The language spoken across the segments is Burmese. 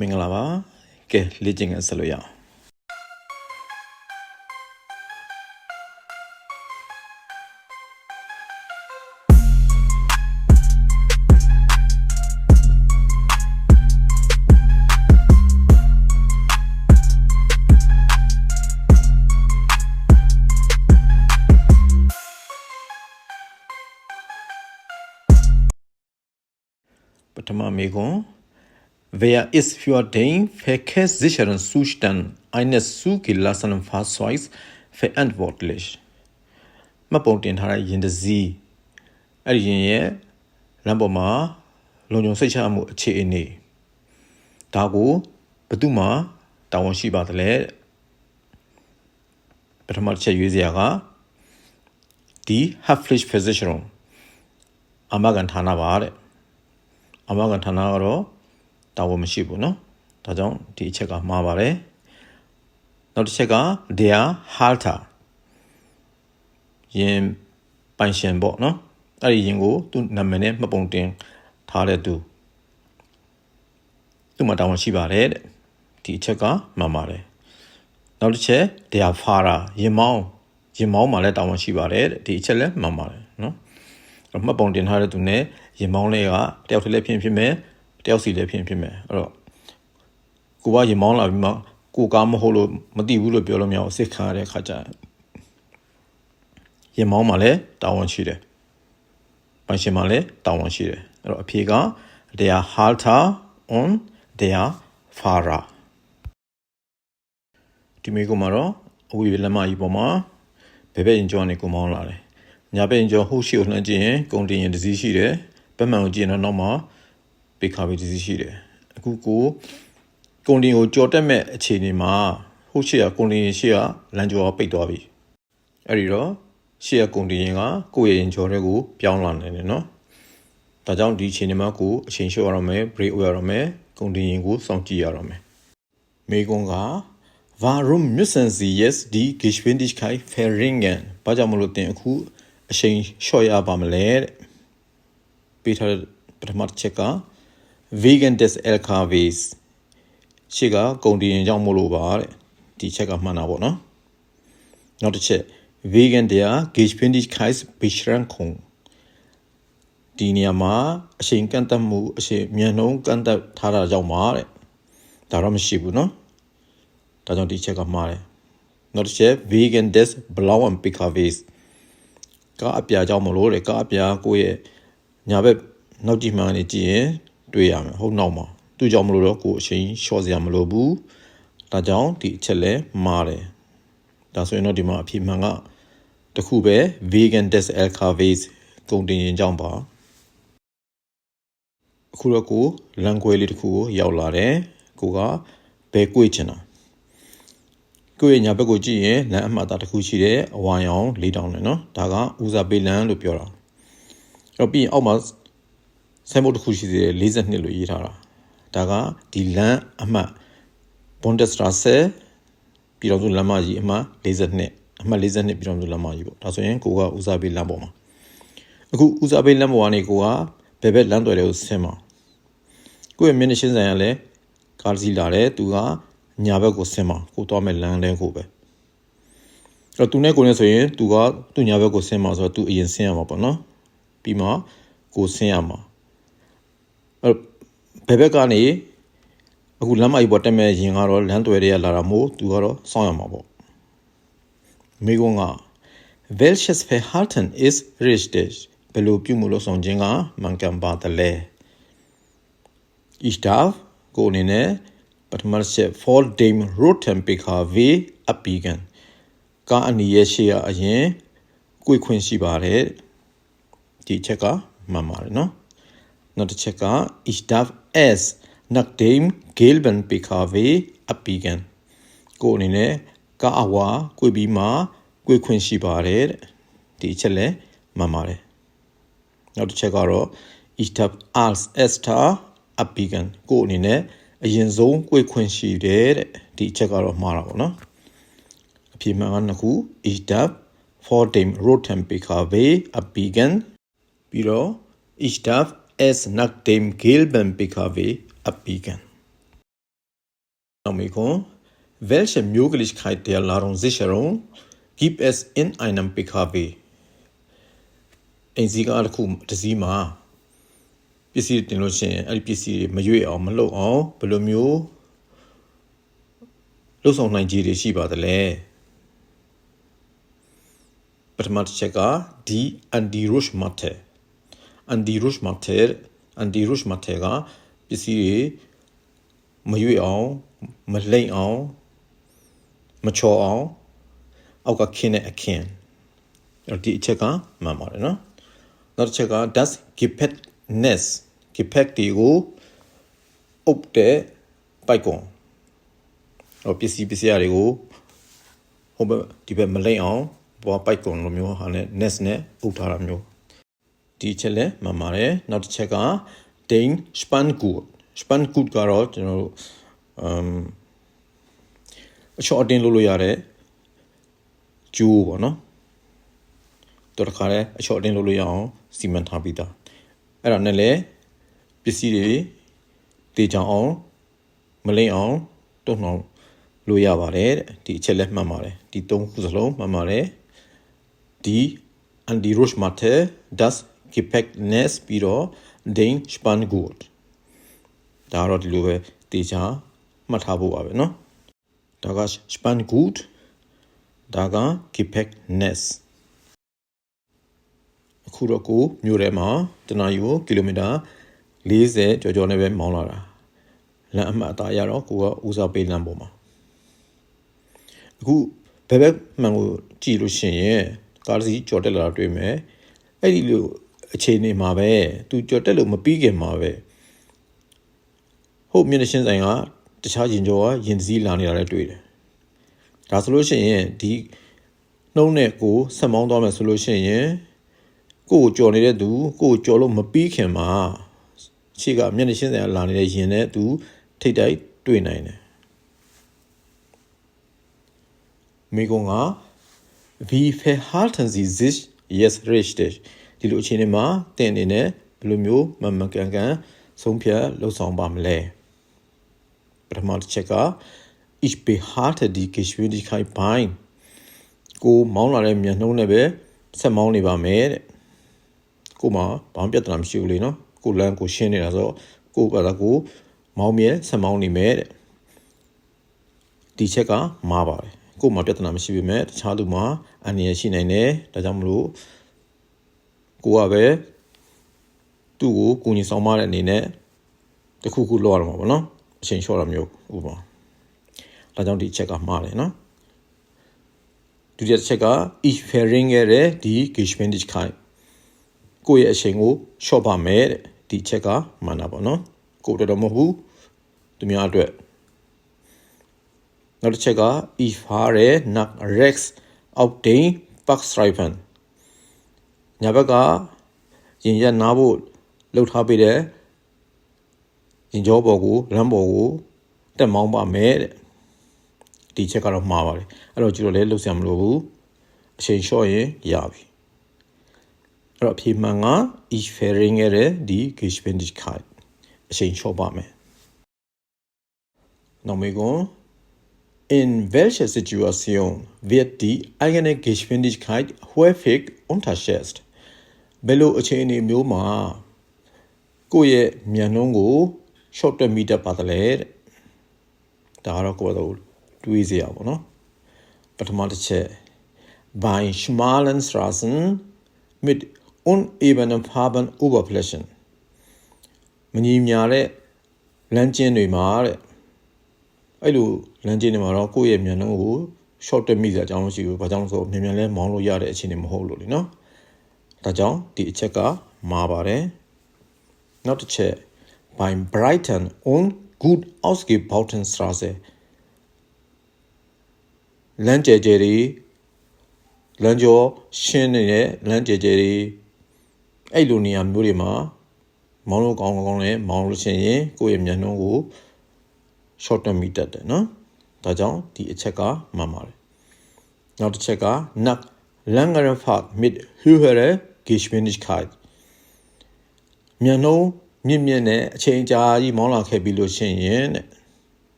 မင်္ဂလာပါကဲလေ့ကျင့်ခန်းဆက်လို့ရအောင်ပထမမေခွန်း Wer ist für den verkehrssicheren Zustand eines Zugelassenen-Fahrzeugs verantwortlich? မပုံတင်ထားတဲ့ယာဉ်တစ်စီးအဲ့ဒီယာဉ်ရဲ့လမ်းပေါ်မှာလုံခြုံစိတ်ချမှုအခြေအနေဒါကိုဘယ်သူမှတာဝန်ရှိပါသလဲပထမတစ်ချက်ရွေးစရာကဒီ Haftpflichtversicherung အာမခံဌာနပါတဲ့အာမခံဌာနကတော့တာဝန်မရှိဘူးเนาะဒါကြောင့်ဒီအချက်ကမှားပါတယ်နောက်တစ်ချက်က der Halter ရင်ပိုင်ရှင်ပေါ့เนาะအဲ့ဒီရင်ကိုသူ့နာမည်နဲ့မှတ်ပုံတင်ထားတဲ့သူမှာတာဝန်ရှိပါတယ်တဲ့ဒီအချက်ကမှန်ပါတယ်နောက်တစ်ချက် der Fahrer ရင်မောင်းမှာလည်းတာဝန်ရှိပါတယ်တဲ့ဒီအချက်လည်းမှန်ပါတယ်เนาะမှတ်ပုံတင်ထားတဲ့သူနဲ့ရင်မောင်းလေးကတယောက်တည်းလည်းဖြစ်မယ်တယောက်စီလည်းဖြစ်မယ်အဲ့တော့ကိုကရင်မောင်းလာပြီးမှကိုကားမဟုတ်လို့မသိဘူးလို့ပြောလို့မရအောင်စစ်ခံရတဲ့ခါကျရင်မောင်းမှာလည်းတာဝန်ရှိတယ်ပိုင်ရှင်မှာလည်းတာဝန်ရှိတယ်အဲ့တော့အဖြေက der Halter und der Fahrer ဒီမေကိုမှာတော့အဝေးလက်မကြီးပေါ်မှာဘယ်ဘက်ရင်ကျော်နေကိုမောင်းလာတယ်ညာဘက်ရင်ကျော်ဟုတ်ရှိကိုလှမ်းကြည့်ရင်ကုန်တင်ရင်တစ်စီးရှိတယ်ဘက်မှန်ကိုကြည့်ရင်တော့နောက်မှာပိခါပြီးတစ်စီးရှိတယ်အခုကုန်တင်ကိုကြော်တက်မဲ့အခြေအနေမှာဟုတ်ရှိရကုန်တင်ရင်ရှိရလမ်းကျော်ပိတ်သွားပြီအဲ့ဒီတော့ရှိရကုန်တင်ရင်ကကိုယ့်ရဲ့ရင်ကျော်တွေကိုပြောင်းလာနေတယ်နော်ဒါကြောင့်ဒီအခြေအနေမှာကိုအချိန်လျှော့ရတော့မယ် break ရတော့မယ်ကုန်တင်ရင်ကိုစောင့်ကြည့်ရတော့မယ်မေကွန်းက Warum müssen Sie jetzt die Geschwindigkeit verringern ဘာကြောင့်မလို့တင်အခုအချိန်လျှော့ရပါမလဲတဲ့ပေးထားတဲ့ပထမတစ်ချက်က Wegen des LKWs ရှေ့ကကုန်တင်ကြောင့်မို့လို့ပါတဲ့ဒီချက်ကမှန်တာပေါ့နော်နောက်တစ်ချက် Wegen der Geschwindigkeitsbeschränkung ဒီနေရာမှာအချိန်ကန့်သတ်မှုအချိန်မြန်နှုန်းကန့်သတ်ထားတာကြောင့်ပါတဲ့ဒါတော့မရှိဘူးနော်ဒါကြောင့်ဒီချက်ကမှားတယ်နောက်တစ်ချက် Wegen des blauen PKWs ကားအပြာကြောင့်မလို့တဲ့ကားအပြာကိုယ့်ရဲ့ညာဘက်နောက်ကြည့်မှန်နေကြည့်ရင်တွေ့ရမယ်ဟုတ်နောက်မှာသူ့ကြောင့်မလို့တော့ကိုယ်အချိန်လျှော့စရာမလိုဘူးဒါကြောင့်ဒီအချက်လဲမှားတယ်ဒါဆိုရင်တော့ဒီမှာအဖြေမှန်ကတခုပဲ Wegen des LKWs ကုန်တင်ရင်ကြောင့်ပါအခုတော့ကိုလမ်းခွဲလေးတစ်ခုကိုရောက်လာတယ်ကိုကဘယ်ကွေ့ချင်တာကိုယ့်ရဲ့ညာဘက်ကိုကြည့်ရင်လမ်းအမှတ်အသားတစ်ခုရှိတယ်အဝါရောင်၄တောင်နဲ့နော်ဒါကဦးစားပေးလမ်းလို့ပြောတာအဲ့တော့ပြီးရင်အောက်မှာဆိုင်းဘုတ်တစ်ခုရှိသေးတယ်42လို့ရေးထားတာဒါကဒီလမ်းအမှတ် Bundesstraße ပြည်တော်စုလမ်းမကြီးအမှတ်42အမှတ်42ပြည်တော်စုလမ်းမကြီးပေါ့ဒါဆိုရင်ကိုကဦးစားပေးလမ်းပေါ်မှာအခုဦးစားပေးလမ်းပေါ်ကနေကိုကဘယ်ဘက်လမ်းတွေလဲကိုဆင်းမှာကိုယ့်ရဲ့မျက်နှာရှင်းဆိုင်ကလည်းကားစီးလာတယ်သူကညာဘက်ကိုဆင်းမှာကိုသွားမဲ့လမ်းလဲကိုပဲအဲ့တော့သူနဲ့ကိုနဲ့ဆိုရင်သူကသူ့ညာဘက်ကိုဆင်းမှာဆိုတော့သူအရင်ဆင်းရမှာပေါ့နော်ပြီးမှကိုဆင်းရမှာအဲ့ဘယ်ဘက်ကနေအခုလမ်းမကြီးပေါ်တက်မဲ့ရင်ကတော့လမ်းသွယ်တွေကလာတာမို့သူကတော့စောင့်ရမှာပေါ့မိကုန်းက welches Verhalten ist richtig ဘယ်လိုပြုမှုလို့ဆောင်ခြင်းကမှန်ကန်ပါတယ်လဲ ich darf ကိုအနေနဲ့ပထမချက် for dem roten PKW abbiegen ကားအနီးရဲ့ရှေ့အရင်ကွေ့ခွင့်ရှိပါတယ်ဒီချက်ကမှန်ပါတယ်နော်နောက်တစ်ချက်က ich darf es nach dem gelben PKW abbiegen ကိုအနေနဲ့ကားအဝါကွေ့ပြီးမှကွေ့ခွင့်ရှိပါတယ်ဒီချက်လည်းမှန်ပါတယ်နောက်တစ်ချက်ကတော့ ich darf als erster abbiegen ကိုအနေနဲ့အရင်ဆုံးကွေ့ခွင့်ရှိတယ်တဲ့ဒီချက်ကတော့မှားတာပေါ့နော်အဖြေမှန်ကနှစ်ခု ich darf vor dem roten PKW abbiegen ပြီးတော့ ich darf es nach dem gelben PKW abbiegen Namikon, welche Möglichkeit der Ladungssicherung gibt es in einem PKW? Ein Sieger das sie mal. Bis sie den Loschen, bis sie Majue auch mal auch, Belomio, los auch Nigeria Shiba der Le. Pragmatischer, die Anti-Rush-Matte. Anti-Rush-Matte, bis sie Majue auch, Malay auch, Mature auch, auch gar keine erkennen. Die Checker, Mama, ne? Not Checker, das Gepäcknetz, Gepäck, die ob der Balkon. Ob bis ja, ob die bei Malay auch, wo Balkon, eine Nesne, Utaramio. Die Chelle, Mama, not Checker, den Spanngurt. Spanngurt garot, short in Luluare, Jew, no? တော်တခါလဲအချော့အတင်းလုပ်လို့ရအောင်စီမံထားပြီးသားအဲ့ဒါနဲ့လေပစ္စည်းတွေတေချောင်းအောင်မလိမ့်အောင်တုံ့နှောင်းလို့ရပါတယ်တဲ့ဒီအချက်လက်မှတ်ပါတယ်ဒီသုံးခုစလုံးမှတ်ပါတယ်ဒီ Anti-Rush-Matte das Gepäcknetz ပြီးတော့ den Spanngurt ဒါတော့ဒီလိုပဲတေချာမှတ်ထားဖို့ပါပဲเนาะဒါက Spanngurt ဒါက Gepäcknetzအခုတော့ကိုမြို့ထဲမှာတနာရီကီလိုမီတာ40ကျော်ကျော်နဲ့ပဲမောင်းလာတာလမ်းအမှတ်အသားရတော့ကိုကဦးစားပေးလမ်းပေါ်မှာအခုဘယ်မှန်ကိုကြည့်လို့ရှိရင်ကားစီကြော်တက်လာတာတွေ့မယ်အဲ့ဒီလိုအခြေအနေမှာပဲသူကြော်တက်လို့မပြီးခင်မှာပဲဟုတ်မျက်နှာရှင်းဆိုင်ကတခြားရင်ကျော်ကရင်စည်းလာနေတာလည်းတွေ့တယ်ဒါဆိုလို့ရှိရင်ဒီနှုံးနဲ့ကိုဆက်မောင်းသွားမယ်ဆိုလို့ရှိရင်ကိုကြော်နေတဲ့သူကိုကြော်လို့မပြီးခင်မှာခြေကမျက်နှာရှင်းဆိုင်ကလာနေတဲ့ရင်နဲ့သူထိတ်တိုက်တွေ့နိုင်တယ်မိကုံက wie verhalten Sie sich jetzt richtig ဒီလိုအခြေအနေမှာတင်နေနဲ့ဘယ်လိုမျိုးမမကန်ကန်ဆုံးဖြတ်လှုပ်ဆောင်ပါမလဲပထမတစ်ချက်က ich behalte die Geschwindigkeit bei ကိုမောင်းလာတဲ့မျက်နှုံးနဲ့ပဲဆက်မောင်းနေပါမယ်တဲ့ကိုမှဘာမှပြဿနာမရှိဘူးလေနော်ကိုလမ်းကိုရှင်းနေတာဆိုကိုကလည်းကိုမောင်းမြဲဆက်မောင်းနေမယ်တဲ့ဒီချက်ကမှားပါတယ်ကိုမှပြဿနာမရှိပေမဲ့တခြားသူမှအန္တရာယ်ရှိနိုင်တယ်ဒါကြောင့်မလို့ကိုကပဲသူ့ကိုကိုကြီးဆောင်မတဲ့အနေနဲ့တခုခုလောက်ရမှာပေါ့နော်အချိန်လျှော့တာမျိုးဥပမာဒါကြောင့်ဒီချက်ကမှားတယ်နော်ဒုတိယချက်က ich verringere die Geschwindigkeit ကိုရဲ့အချိန်ကိုလျှော့ပါမယ်တဲ့ဒီချက်ကမှန်တာပေါ့နော်ကိုတော်မဟုတ်ဘူးသူများအတွက်နောက်တစ်ချက်က ich fahre nach rechts auf den Parkstreifen ညာဘက်ကရင်ရက်နားဖို့လှုပ်ထားပေးတဲ့ရင်ကျောပေါ်ကိုလမ်းပေါ်ကိုတက်မောင်းပါမယ်တဲ့ဒီချက်ကတော့မှားပါတယ်အဲ့တော့ကျတော့လည်းလှုပ်ရှားမလို့ဘူးအချိန်လျှော့ရင်ရပြီအဲ့တော့အဖြေမှန်က ich verringere die Geschwindigkeit အချိန်လျှော့ပါမယ်နောက်မေကွန် in welcher Situation wird die eigene Geschwindigkeit häufig unterschätzt ဘယ်လိုအခြေအနေမျိုးမှာကိုယ့်ရဲ့မြန်နှုန်းကို short meter ပါတယ်လေဒါကတော့ကိုယ်တော့တွေးစရာပေါ့နော်ပထမတစ်ချက် bei schmalen Straßen mit unebenen Farbenoberflächen မညီမျှတဲ့လမ်းကျဉ်းတွေမှာတဲ့အဲ့လိုလမ်းကျဉ်းတွေမှာတော့ကိုယ့်ရဲ့မြန်နှုန်းကို short တက်မိစရာအကြောင်းမရှိဘူးဘာကြောင့်လဲဆိုတော့မြန်လဲမောင်းလို့ရတဲ့အခြေအနေမဟုတ်လို့လေနော်ဒါကြောင့်ဒီအချက်ကမှားပါတယ်နောက်တစ်ချက် bei breiten und gut ausgebauten Straße လမ်းကျယ်ကျယ်တွေလမ်းကျော်ရှင်းနေတဲ့လမ်းကျယ်ကျယ်တွေအဲ့လိုနေရာမျိုးတွေမှာမောင်းလို့ကောင်းနဲ့မောင်းလို့ရှိရင်ကိုယ့်ရဲ့မျက်နှာကို short term မိတတ်တယ်နော်ဒါကြောင့်ဒီအချက်ကမှန်ပါတယ်နောက်တစ်ချက်က nach langere Fahrt mit höherer Geschwindigkeit မျက်နှာမြင့်နဲ့အချိန်ကြာကြီးမောင်းလာခဲ့ပြီးလို့ရှိရင်တဲ့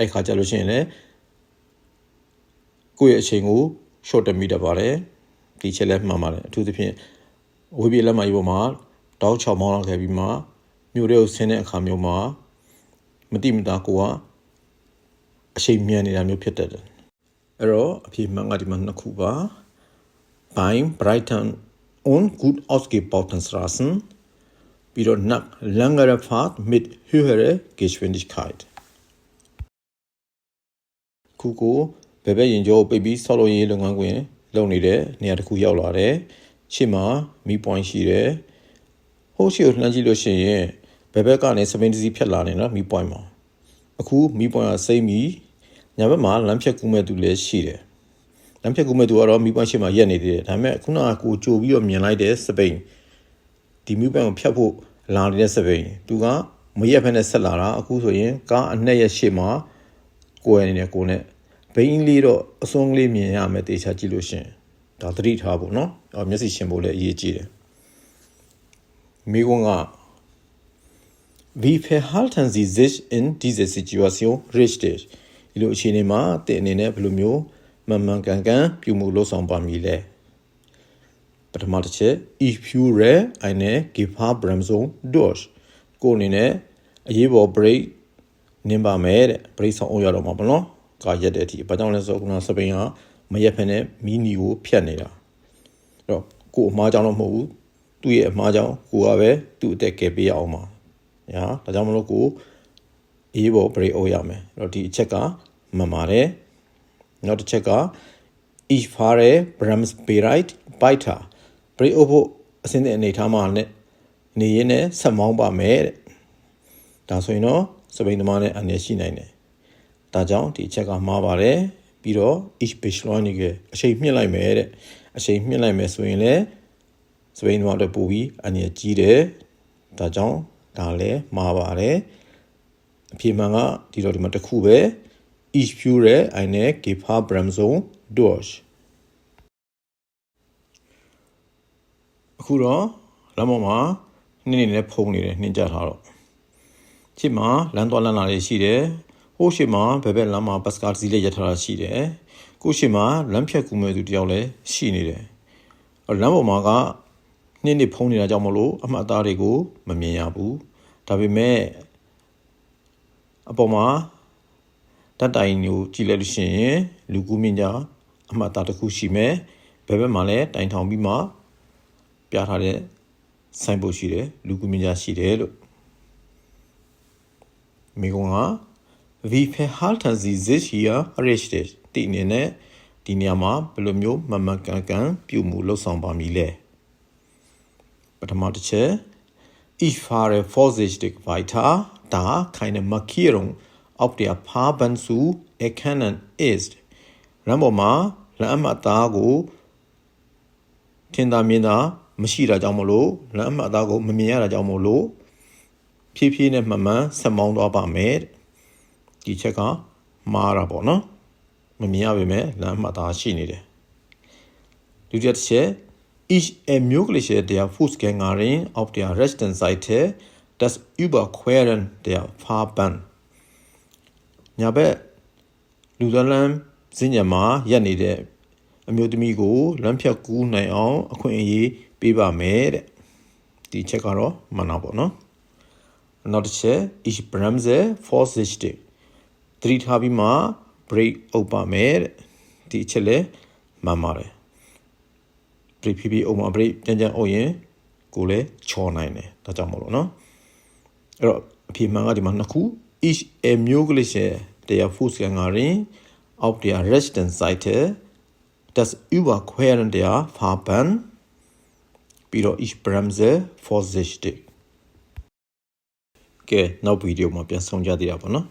အဲ့ခါကြလို့ရှိရင်လည်းကိုယ့်ရဲ့အချိန်ကို short တက်မိတတ်ပါတယ်ဒီချက်လည်းမှန်ပါတယ်အထူးသဖြင့်ဝေးပြေးလက်မကြီးပေါ်မှာတောက်6မောင်းလောက်ခဲ့ပြီးမှမြို့တွေကိုဆင်းတဲ့အခါမျိုးမှာမတိမတာကိုကအချိန်မြန်နေတာမျိုးဖြစ်တတ်တယ်အဲ့တော့အဖြစ်မှန်ကဒီမှာနှစ်ခုပါ beim breiten und gut ausgebauten Straßenပြီးတော့ nach längerer Fahrt mit höherer Geschwindigkeit ခုကိုဘယ်ဘက်ရင်ကျော်ပိတ်ပြီးဆောက်လုပ်ရေးလုပ်ငန်းခွင်လုပ်နေတဲ့နေရာတစ်ခုရောက်လာတယ်ရှေ့မှာမီးပွိုင်းရှိတယ်ဟိုးရှိကိုလှမ်းကြည့်လို့ရှိရင်ဘယ်ဘက်ကနေစပိန်တစီဖြတ်လာနေနော်မီးပွိုင်းမှာအခုမီးပွိုင်းကစိမ့်ပြီးညာဘက်မှာလမ်းဖြတ်ကူးမဲ့သူလည်းရှိတယ်လမ်းဖြတ်ကူးမဲ့သူကတော့မီးပွိုင်းရှေ့မှာရက်နေသေးတယ်ဒါပေမဲ့ခုနကကိုကြိုပြီးတော့မြင်လိုက်တဲ့စပိန်ဒီမီးပွိုင်းကိုဖြတ်ဖို့လာနေတဲ့စပိန်သူကမရက်ဖက်နဲ့ဆက်လာတာအခုဆိုရင်ကားအနှက်ရဲ့ရှေ့မှာကိုယ်နေတဲ့ကိုနဲ့ဘိန်းလေးတော့အစွန်းကလေးမြင်ရမယ်တေချာကြည့်လို့ရှင်ဒါသတိထားဖို့နော်မျက်စိရှင်းဖို့လည်းအရေးကြီးတယ်မိကွန်းက Wie verhalten Sie sich in dieser Situation richtig ဒီလိုအခြေအနေမှာတဲ့အနေနဲ့ဘယ်လိုမျိုးမှန်မှန်ကန်ကန်ပြုမှုလုပ်ဆောင်ပါမည်လဲပထမတစ်ချက် Ich führe eine Gefahrbremsung durch ကိုအနေနဲ့အရေးပေါ် brake နင်းပါမယ်တဲ့ brake ဆောင်အောင်ရတော့မှာပေါ့နော်ကာရက်တဲ့အထိဘာကြောင့်လဲဆိုတော့ခုနစပိန်ကမရက်ဖက်နဲ့မီနီကိုဖြတ်နေတာအဲ့တော့ကိုအမှားကြောင့်တော့မဟုတ်ဘူးသူ့ရဲ့အမှားကြောင့်ကိုကပဲသူ့အသက်ကယ်ပေးရအောင်ပါညာဒါကြောင့်မလို့ကိုအေးပေါ် break အောင်ရမယ်အဲ့တော့ဒီအချက်ကမှန်ပါတယ်နောက်တစ်ချက်က Ich fahre bremsbereit weiter break ဖို့အစင်းတဲ့အနေထားမှာနဲ့နေရင်းနဲ့ဆက်မောင်းပါမယ်တဲ့ဒါဆိုရင်တော့စပိန်သမားနဲ့အနေရှိနိုင်တယ်ဒါကြောင့်ဒီအချက်ကမှားပါတယ်ပြီးတော့ ich beschleunige အချိန်မြင့်လိုက်မယ်တဲ့အချိန်မြင့်လိုက်မယ်ဆိုရင်လည်းစပိန်မှာတော့ပို့ပြီးအနေကြီးတယ်ဒါကြောင့်ဒါလည်းမှားပါတယ်အဖြေမှန်ကဒီတော့ဒီမှာတစ်ခုပဲ ich führe eine Gefahrbremsung durch အခုတော့လမ်းပေါ်မှာနင်းနေနဲ့ဖုံနေတယ်နှင်းကြထားတော့ချစ်မှာလမ်းသွားလမ်းလာလေးရှိတယ်ဟိုးရှိမှာဘယ်ဘက်လမ်းမှာဘတ်စကားစီးလေးရထားတာရှိတယ်ကိုရှိမှာလမ်းဖြတ်ကူမဲ့သူတယောက်လည်းရှိနေတယ်လမ်းပေါ်မှာကနှင်းနေဖုံနေတာကြောင့်မလို့အမှတ်အသားတွေကိုမမြင်ရဘူးဒါပေမဲ့အပေါ်မှာဓာတ်တိုင်ကိုကြည့်လိုက်လို့ရှိရင်လူကူးမြင့်ကြအမှတ်အသားတစ်ခုရှိမယ်ဘယ်ဘက်မှာလဲတိုင်ထောင်ပြီးမှပြထားတဲ့ဆိုင်းဘုတ်ရှိတယ်လူကူးမြင့်ကြရှိတယ်လို့မိကုံက Wie verhalten Sie sich hier richtig ဒီအနေနဲ့ဒီနေရာမှာဘယ်လိုမျိုးမှန်မှန်ကန်ကန်ပြုမှုလုပ်ဆောင်ပါမည်လဲပထမတစ်ချက် Ich fahre vorsichtig weiter da keine Markierung auf der Fahrbahn zu erkennen ist လမ်းပေါ်မှာလမ်းအမှတ်အသားကိုထင်သာမြင်သာမရှိတာကြောင့်မလို့လမ်းအမှတ်အသားကိုမမြင်ရတာကြောင့်မလို့ဖြည်းဖြည်းနဲ့မှန်မှန်ဆက်မောင်းသွားပါမယ်ဒီချက်ကမှားတာပေါ့နော်မမြင်ရပါမယ်လမ်းအမှတ်အသားရှိနေတယ်ဒုတိယတစ်ချက်Ich ermögliche der Fußgängerin auf der rechten Seite das Überqueren der Fahrbahn ညာဘက်လူသားလမ်းစင်ညာမှာရပ်နေတဲ့အမျိုးသမီးကိုလမ်းဖြတ်ကူးနိုင်အောင်အခွင့်အရေးပေးပါမယ်တဲ့ဒီချက်ကတော့မှန်တာပေါ့နော်နောက်တစ်ချက် Ich bremse vorsichtig သတိထားပြီးမှ brake အုပ်ပါမယ်တဲ့ဒီအချက်လည်းမှန်ပါတယ် brake ဖြည်းဖြည်းအုပ်မှာ brake ကြမ်းအုပ်ရင်ကိုလည်းချော်နိုင်တယ်ဒါကြောင့်မလို့နော်အဲ့တော့အဖြေမှန်ကဒီမှာနှစ်ခု Ich ermögliche der Fußgängerin auf der rechten Seite das Überqueren der Fahrbahn ပြီးတော့ Ich bremse vorsichtig ကဲနောက်ဗီဒီယိုမှာပြန်ဆောင်ကြသေးတာပေါ့နော်